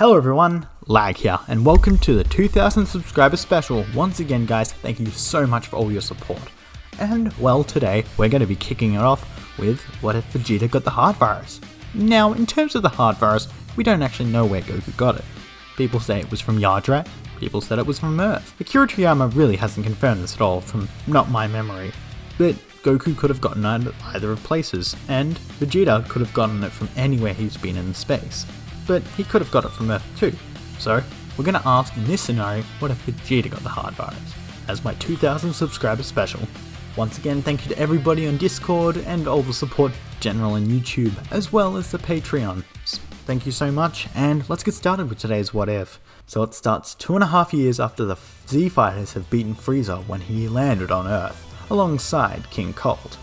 Hello everyone, Lag here, and welcome to the 2000 subscriber special. Once again guys, thank you so much for all your support. And well, today we're going to be kicking it off with what if Vegeta got the heart virus. Now, in terms of the heart virus, we don't actually know where Goku got it. People say it was from Yardrat, people said it was from Earth. Akira Toriyama really hasn't confirmed this at all, from not my memory. But Goku could have gotten it at either of places, and Vegeta could have gotten it from anywhere he's been in space. But he could have got it from Earth too. So, we're going to ask in this scenario, what if Vegeta got the heart virus? As my 2000 subscriber special. Once again, thank you to everybody on Discord and all the support general on YouTube, as well as the Patreon. Thank you so much, and let's get started with today's what if. So it starts 2.5 years after the Z Fighters have beaten Frieza when he landed on Earth, alongside King Cold.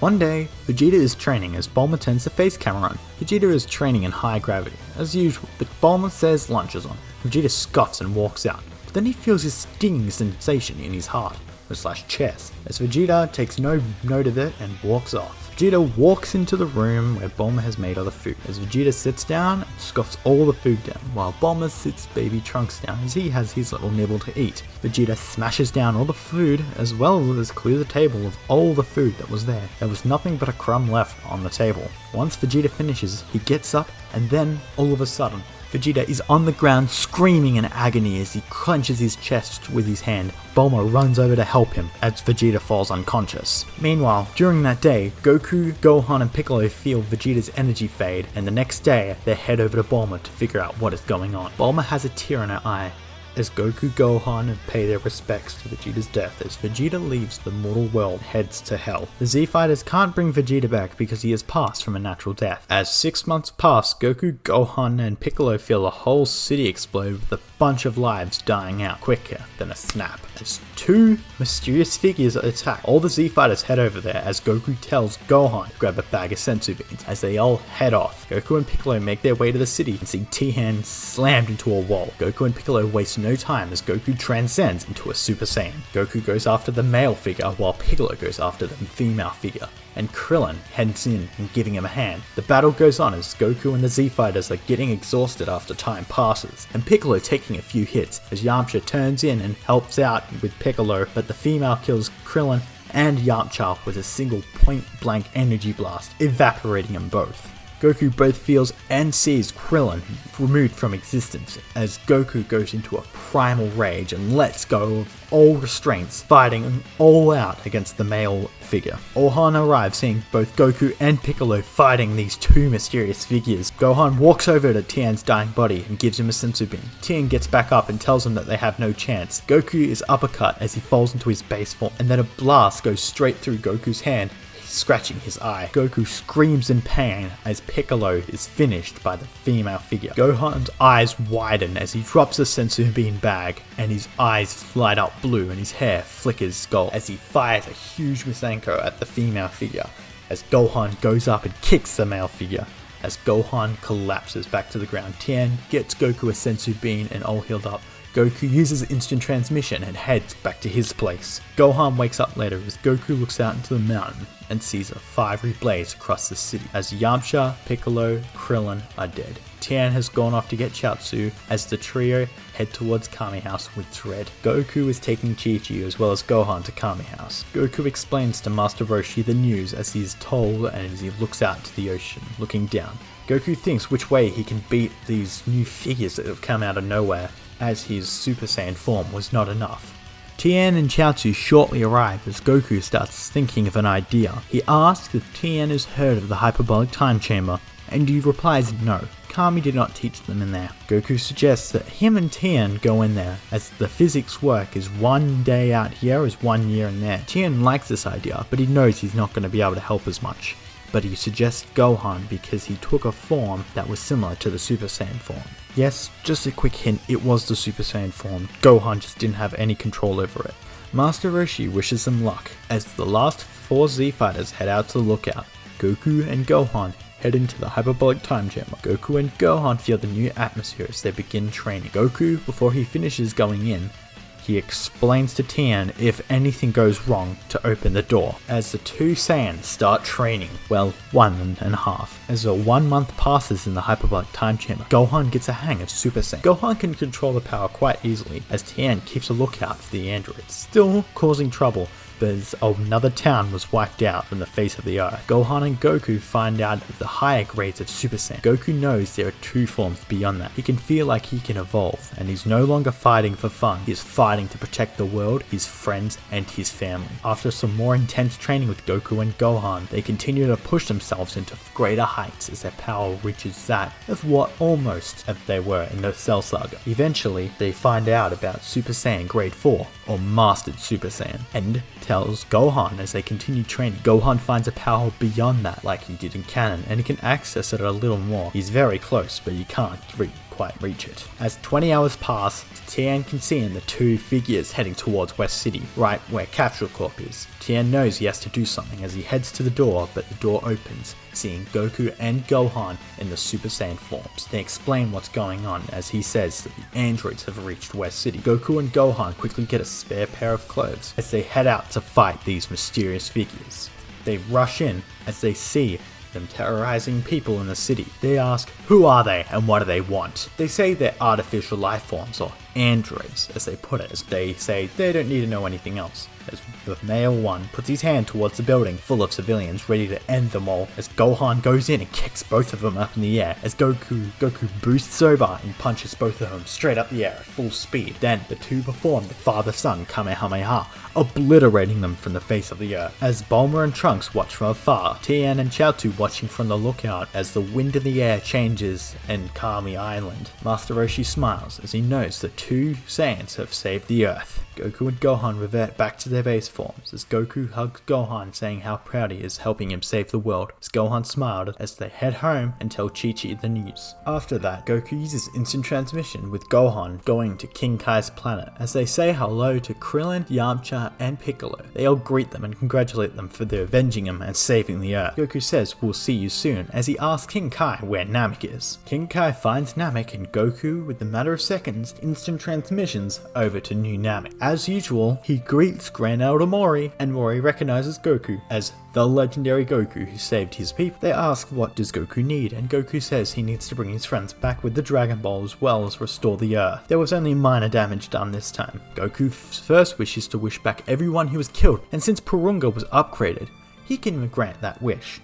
One day, Vegeta is training as Bulma turns the face camera on. Vegeta is training in high gravity, as usual, but Bulma says lunch is on. Vegeta scoffs and walks out, but then he feels a stinging sensation in his heart, or chest, as Vegeta takes no note of it and walks off. Vegeta walks into the room where Bulma has made all the food, as Vegeta sits down and scoffs all the food down, while Bulma sits baby Trunks down as he has his little nibble to eat. Vegeta smashes down all the food, as well as clear the table of all the food that was there. There was nothing but a crumb left on the table. Once Vegeta finishes, he gets up, and then, all of a sudden, Vegeta is on the ground screaming in agony as he clenches his chest with his hand. Bulma runs over to help him as Vegeta falls unconscious. Meanwhile, during that day, Goku, Gohan and Piccolo feel Vegeta's energy fade, and the next day they head over to Bulma to figure out what is going on. Bulma has a tear in her eye as Goku, Gohan pay their respects to Vegeta's death as Vegeta leaves the mortal world and heads to Hell. The Z Fighters can't bring Vegeta back because he has passed from a natural death. As 6 months pass, Goku, Gohan and Piccolo feel a whole city explode with a bunch of lives dying out quicker than a snap. As two mysterious figures attack, all the Z Fighters head over there as Goku tells Gohan to grab a bag of senzu beans. As they all head off, Goku and Piccolo make their way to the city and see Tien slammed into a wall. Goku and Piccolo waste no time as Goku transcends into a Super Saiyan. Goku goes after the male figure while Piccolo goes after the female figure, and Krillin heads in and giving him a hand. The battle goes on as Goku and the Z Fighters are getting exhausted after time passes, and Piccolo taking a few hits as Yamcha turns in and helps out with Piccolo, but the female kills Krillin and Yamcha with a single point-blank energy blast, evaporating them both. Goku both feels and sees Krillin removed from existence as Goku goes into a primal rage and lets go of all restraints, fighting all out against the male figure. Gohan arrives seeing both Goku and Piccolo fighting these two mysterious figures. Gohan walks over to Tien's dying body and gives him a senzu bean. Tien gets back up and tells him that they have no chance. Goku is uppercut as he falls into his base form, and then a blast goes straight through Goku's hand, scratching his eye. Goku screams in pain as Piccolo is finished by the female figure. Gohan's eyes widen as he drops the senzu bean bag, and his eyes light up blue and his hair flickers gold as he fires a huge Misenko at the female figure as Gohan goes up and kicks the male figure. As Gohan collapses back to the ground, Tien gets Goku a senzu bean and all healed up. Goku uses instant transmission and heads back to his place. Gohan wakes up later as Goku looks out into the mountain and sees a fiery blaze across the city as Yamcha, Piccolo, Krillin are dead. Tien has gone off to get Chiaotzu as the trio head towards Kami House with Dread. Goku is taking Chi-Chi as well as Gohan to Kami House. Goku explains to Master Roshi the news as he is told, and as he looks out to the ocean, looking down. Goku thinks which way he can beat these new figures that have come out of nowhere, as his Super Saiyan form was not enough. Tien and Chiaotzu shortly arrive as Goku starts thinking of an idea. He asks if Tien has heard of the hyperbolic time chamber, and he replies no. Kami did not teach them in there. Goku suggests that him and Tien go in there, as the physics work is 1 day out here is 1 year in there. Tien likes this idea, but he knows he's not going to be able to help as much. But he suggests Gohan because he took a form that was similar to the Super Saiyan form. Yes, just a quick hint, it was the Super Saiyan form. Gohan just didn't have any control over it. Master Roshi wishes them luck as the last 4 Z Fighters head out to the lookout. Goku and Gohan head into the hyperbolic time chamber. Goku and Gohan feel the new atmosphere as they begin training. Goku, before he finishes going in, he explains to Tien if anything goes wrong to open the door. As the two Saiyans start training, well, 1.5. As a 1 month passes in the hyperbolic time chamber, Gohan gets a hang of Super Saiyan. Gohan can control the power quite easily, as Tien keeps a lookout for the androids, still causing trouble, but as another town was wiped out from the face of the earth. Gohan and Goku find out of the higher grades of Super Saiyan. Goku knows there are 2 forms beyond that. He can feel like he can evolve, and he's no longer fighting for fun. He is fighting to protect the world, his friends, and his family. After some more intense training with Goku and Gohan, they continue to push themselves into greater heights as their power reaches that of what almost as they were in the Cell Saga. Eventually, they find out about Super Saiyan Grade 4, or Mastered Super Saiyan, and tells Gohan as they continue training. Gohan finds a power beyond that, like he did in canon, and he can access it a little more. He's very close, but you can't quite reach it. As 20 hours pass, Tien can see in the 2 figures heading towards West City, right where Capsule Corp is. Tien knows he has to do something as he heads to the door, but the door opens, seeing Goku and Gohan in the Super Saiyan forms. They explain what's going on as he says that the androids have reached West City. Goku and Gohan quickly get a spare pair of clothes as they head out to fight these mysterious figures. They rush in as they see them terrorizing people in the city. They ask, who are they and what do they want? They say they're artificial life forms, or androids as they put it, as they say they don't need to know anything else. As the male one puts his hand towards the building full of civilians ready to end them all, as Gohan goes in and kicks both of them up in the air, as Goku boosts over and punches both of them straight up the air at full speed. Then the 2 perform the father-son Kamehameha, obliterating them from the face of the earth. As Bulma and Trunks watch from afar, Tien and Chaozu watching from the lookout as the wind in the air changes in Kami Island. Master Roshi smiles as he knows the 2 Saiyans have saved the earth. Goku and Gohan revert back to their base forms as Goku hugs Gohan, saying how proud he is helping him save the world, as Gohan smiled as they head home and tell Chi-Chi the news. After that, Goku uses instant transmission with Gohan going to King Kai's planet as they say hello to Krillin, Yamcha, and Piccolo. They all greet them and congratulate them for their avenging him and saving the earth. Goku says we'll see you soon as he asks King Kai where Namek is. King Kai finds Namek and Goku, with the matter of seconds, instant transmissions over to New Namek. As usual, he greets Grand Elder Mori, and Mori recognizes Goku as the legendary Goku who saved his people. They ask what does Goku need, and Goku says he needs to bring his friends back with the Dragon Ball as well as restore the Earth. There was only minor damage done this time. Goku's first wish is to wish back everyone who was killed, and since Purunga was upgraded, he can grant that wish.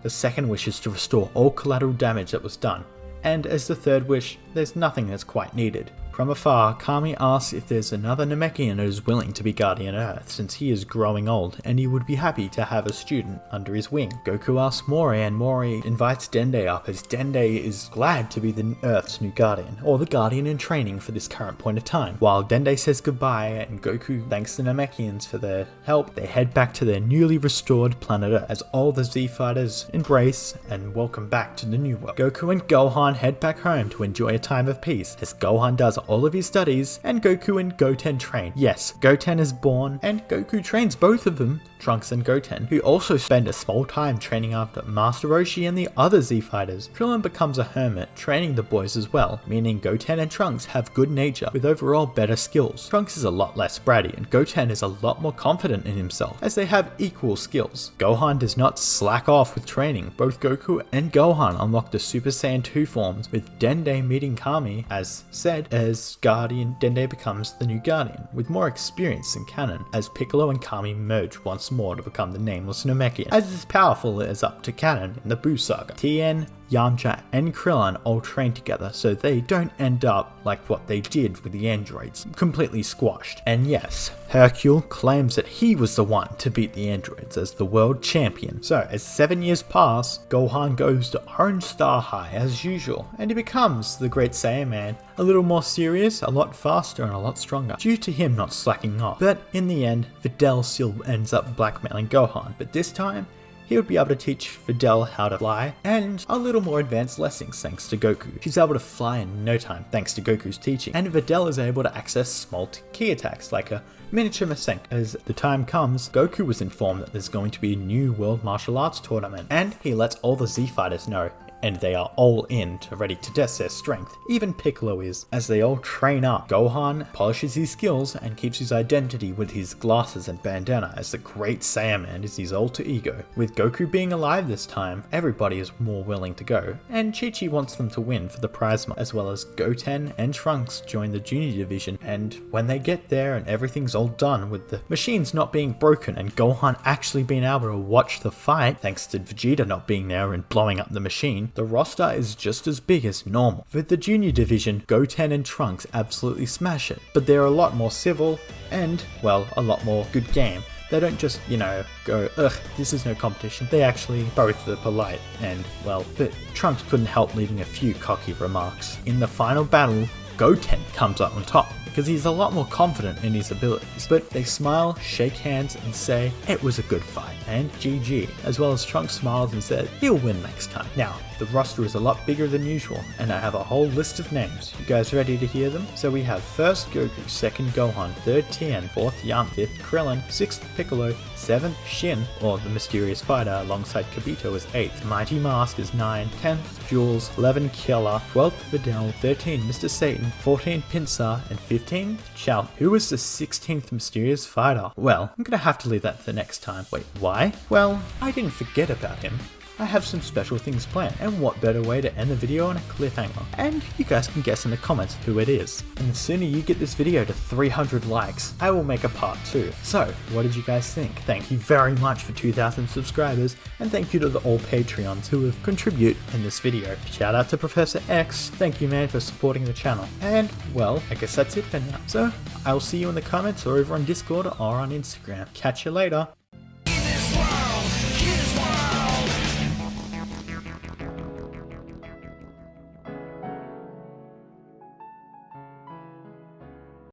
The second wish is to restore all collateral damage that was done, and as the third wish, there's nothing that's quite needed. From afar, Kami asks if there's another Namekian who is willing to be Guardian Earth, since he is growing old and he would be happy to have a student under his wing. Goku asks Mori, and Mori invites Dende up, as Dende is glad to be the Earth's new Guardian, or the Guardian in training for this current point of time. While Dende says goodbye and Goku thanks the Namekians for their help, they head back to their newly restored planet Earth as all the Z-Fighters embrace and welcome back to the new world. Goku and Gohan head back home to enjoy a time of peace, as Gohan does all of his studies and Goku and Goten train. Yes, Goten is born and Goku trains both of them, Trunks and Goten, who also spend a small time training after Master Roshi and the other Z-Fighters. Krillin becomes a hermit, training the boys as well, meaning Goten and Trunks have good nature with overall better skills. Trunks is a lot less bratty and Goten is a lot more confident in himself, as they have equal skills. Gohan does not slack off with training. Both Goku and Gohan unlock the Super Saiyan 2 forms, with Dende meeting Kami, as said, as Guardian. Dende becomes the new Guardian, with more experience in canon, as Piccolo and Kami merge once more to become the nameless Namekian, as powerful as up to canon in the Buu Saga. Tien, Yamcha, and Krillin all train together so they don't end up like what they did with the androids, completely squashed. And yes, Hercule claims that he was the one to beat the androids as the world champion. So as 7 years pass, Gohan goes to Orange Star High as usual, and he becomes the Great Saiyan Man, a little more serious, a lot faster, and a lot stronger, due to him not slacking off. But in the end, Videl still ends up blackmailing Gohan, but this time, he would be able to teach Videl how to fly, and a little more advanced lessons thanks to Goku. She's able to fly in no time thanks to Goku's teaching, and Videl is able to access small key attacks like a miniature Masenko. As the time comes, Goku was informed that there's going to be a new World Martial Arts tournament, and he lets all the Z-Fighters know and they are all in to ready to test their strength. Even Piccolo is, as they all train up. Gohan polishes his skills and keeps his identity with his glasses and bandana as the Great Saiyaman is his alter ego. With Goku being alive this time, everybody is more willing to go, and Chi-Chi wants them to win for the prize money, as well as Goten and Trunks join the junior division, and when they get there and everything's all done with the machines not being broken and Gohan actually being able to watch the fight, thanks to Vegeta not being there and blowing up the machine, the roster is just as big as normal. With the junior division, Goten and Trunks absolutely smash it, but they're a lot more civil and, well, a lot more good game. They don't just, go, ugh, this is no competition. They actually both are polite and, well, but Trunks couldn't help leaving a few cocky remarks. In the final battle, Goten comes up on top because he's a lot more confident in his abilities, but they smile, shake hands and say it was a good fight and GG, as well as Trunks smiles and said he'll win next time. Now, the roster is a lot bigger than usual and I have a whole list of names. You guys ready to hear them? So we have 1st Goku, 2nd Gohan, 3rd Tien, 4th Yam, 5th Krillin, 6th Piccolo, 7th Shin, or the mysterious fighter alongside Kibito is 8th, Mighty Mask is 9, 10th Jules, 11th Killer, 12th Videl, 13 Mr. Satan, 14 Pinsir, and 15 Chow. Who is the 16th mysterious fighter? Well, I'm gonna have to leave that for next time. Wait, why? Well, I didn't forget about him. I have some special things planned, and what better way to end the video on a cliffhanger? And you guys can guess in the comments who it is. And the sooner you get this video to 300 likes, I will make a part 2. So, what did you guys think? Thank you very much for 2,000 subscribers, and thank you to all Patreons who have contributed in this video. Shout out to Professor X, thank you man for supporting the channel. And, well, I guess that's it for now. So, I'll see you in the comments or over on Discord or on Instagram. Catch you later.